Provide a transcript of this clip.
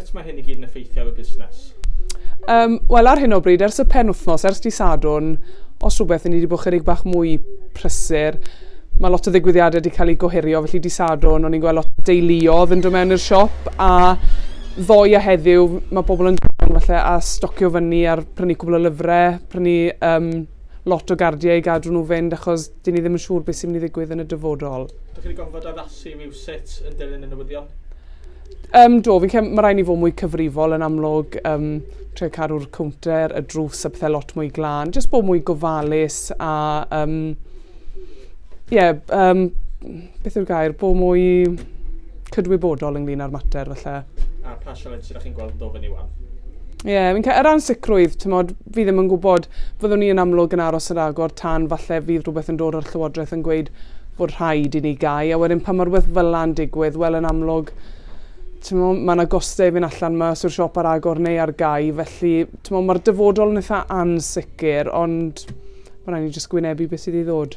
Sut mae hyn i gyd yn effeithio y busnes? Wel, ar hyn o bryd, ers y penwythnos, ers di Sadwrn, os rhywbeth, ni wedi bod chydig bach mwy prysur. Mae lot o ddigwyddiadau wedi cael ei gohirio, felly di Sadwrn, o'n i'n gweld lot o deuluodd yn dod mewn i'r siop, a ddoe a heddiw, mae pobl yn dod falle a stocio fyny ar prynu cwbl o lyfrau, prynu lot o gardiau i gadw nhw fynd, achos dyn ni ddim yn siŵr beth sy'n mynd i ddigwydd yn y dyfodol. Dych chi wedi gofod addasu rhywsut yn dilyn y newyddion? Do, mae rhaid ni fod mwy cyfrifol yn amlwg, trwy cadw'r counter, y drws a pethau lot mwy glân, jyst bod mwy gofalus a beth yw'r gair, bod mwy cydwybodol ynglyn â'r mater falle. A pa sialens ydych chi'n gweld o fyny wan? Fi'n cael yr ansicrwydd, fi ddim yn gwybod, fyddwn ni yn amlwg yn aros yr agor tan falle fydd rhywbeth yn dod o'r Llywodraeth yn gweud fod rhaid i ni gau, a wedyn pan mae'r rhywbeth fel yna'n digwydd, wel yn amlwg, mae yna gostau fynd allan yma sy'r siop ar agor neu ar gau, felly mae'r dyfodol yn eitha ansicr, ond mae rhaid ni jyst gwynebu beth sydd i ddod.